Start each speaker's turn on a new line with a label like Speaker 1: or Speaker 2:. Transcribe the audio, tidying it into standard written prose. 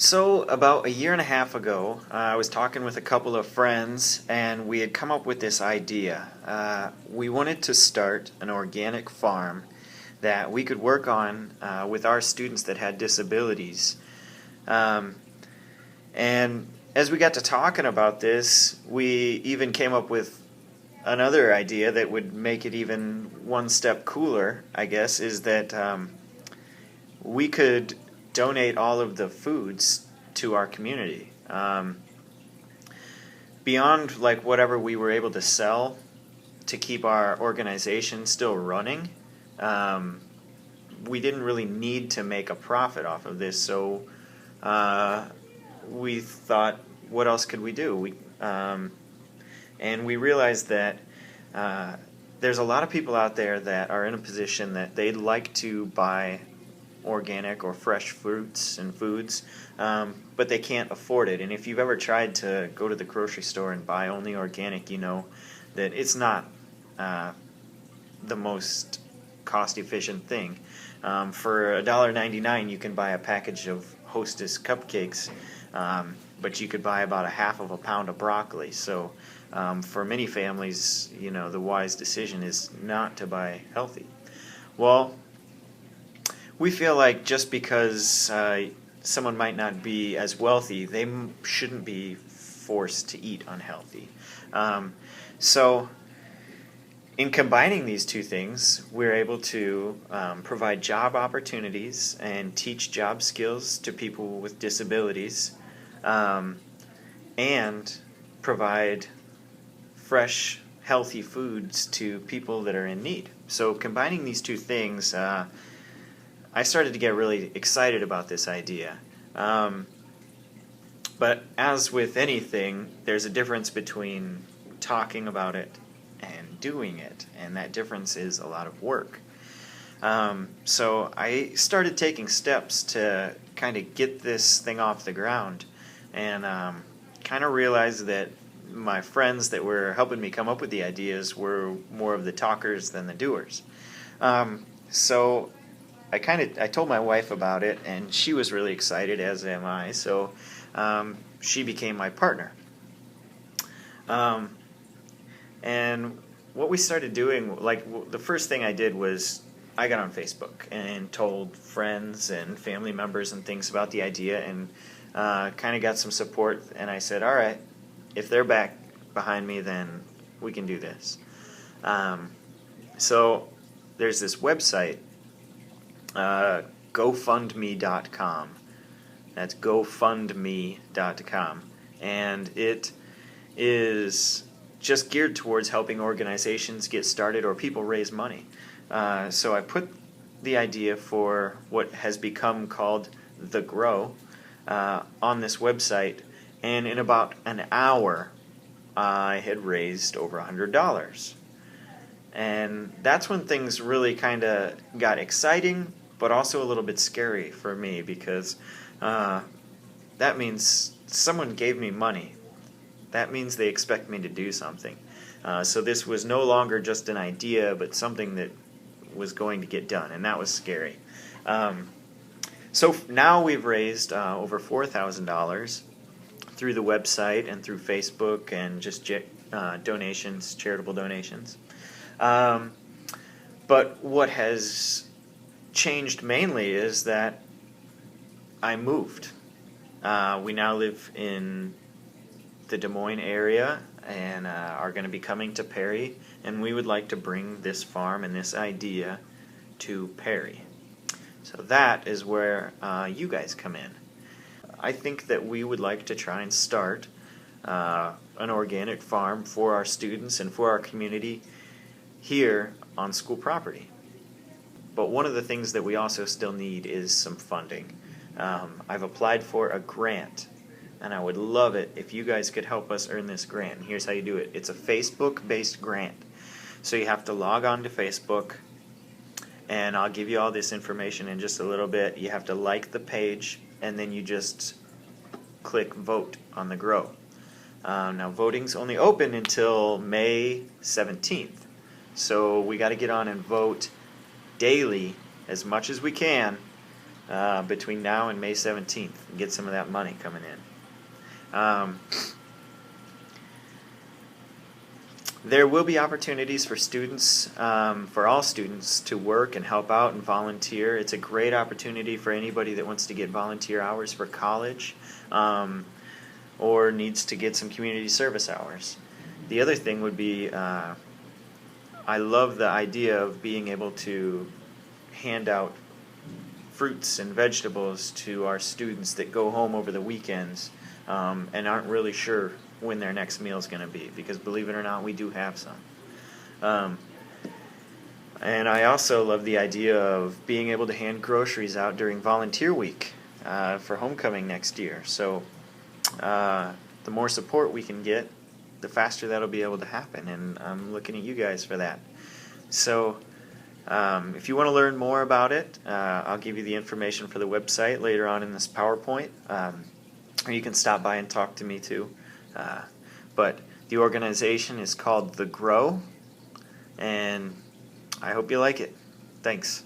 Speaker 1: So, about a year and a half ago, I was talking with a couple of friends, and we had come up with this idea. We wanted to start an organic farm that we could work on with our students that had disabilities. Um, and as we got to talking about this, we even came up with another idea that would make it even one step cooler, I guess, is that we could donate all of the foods to our community. Beyond like whatever we were able to sell to keep our organization still running, we didn't really need to make a profit off of this, so we thought, what else could we do? And we realized that there's a lot of people out there that are in a position that they'd like to buy organic or fresh fruits and foods, but they can't afford it. And if you've ever tried to go to the grocery store and buy only organic, you know that it's not the most cost-efficient thing. For $1.99 you can buy a package of Hostess cupcakes, but you could buy about a half of a pound of broccoli. So for many families, you know, the wise decision is not to buy healthy. Well, we feel like just because someone might not be as wealthy, they shouldn't be forced to eat unhealthy. So in combining these two things, we're able to provide job opportunities and teach job skills to people with disabilities, and provide fresh, healthy foods to people that are in need. So combining these two things, I started to get really excited about this idea. But as with anything, there's a difference between talking about it and doing it, and that difference is a lot of work. So I started taking steps to kind of get this thing off the ground, and kind of realized that my friends that were helping me come up with the ideas were more of the talkers than the doers. So I told my wife about it, and she was really excited, as am I, so she became my partner. And what we started doing, like the first thing I did was I got on Facebook and told friends and family members and things about the idea, and kind of got some support, and I said, all right, if they're back behind me, then we can do this. So there's this website, GoFundMe.com. That's GoFundMe.com, and it is just geared towards helping organizations get started or people raise money. So I put the idea for what has become called The Grow on this website, and in about an hour I had raised over $100. And that's when things really kind of got exciting, but also a little bit scary for me, because that means someone gave me money. That means they expect me to do something. So this was no longer just an idea, but something that was going to get done, and that was scary. So now we've raised over $4,000 through the website and through Facebook and just donations, charitable donations. But what has changed mainly is that I moved. We now live in the Des Moines area and are going to be coming to Perry, and we would like to bring this farm and this idea to Perry. So that is where you guys come in. I think that we would like to try and start an organic farm for our students and for our community here on school property. But one of the things that we also still need is some funding. I've applied for a grant, and I would love it if you guys could help us earn this grant. And here's how you do it. It's a Facebook-based grant. So you have to log on to Facebook, and I'll give you all this information in just a little bit. You have to like the page, and then you just click vote on the Grow. Now voting's only open until May 17th. So we got to get on and vote daily as much as we can between now and May 17th and get some of that money coming in. There will be opportunities for students, for all students, to work and help out and volunteer. It's a great opportunity for anybody that wants to get volunteer hours for college or needs to get some community service hours. The other thing would be, I love the idea of being able to hand out fruits and vegetables to our students that go home over the weekends and aren't really sure when their next meal is going to be, because believe it or not, we do have some. And I also love the idea of being able to hand groceries out during volunteer week for homecoming next year. So the more support we can get, the faster that'll be able to happen, and I'm looking at you guys for that. So if you want to learn more about it, I'll give you the information for the website later on in this PowerPoint, or you can stop by and talk to me too. But the organization is called the Grow, and I hope you like it. Thanks.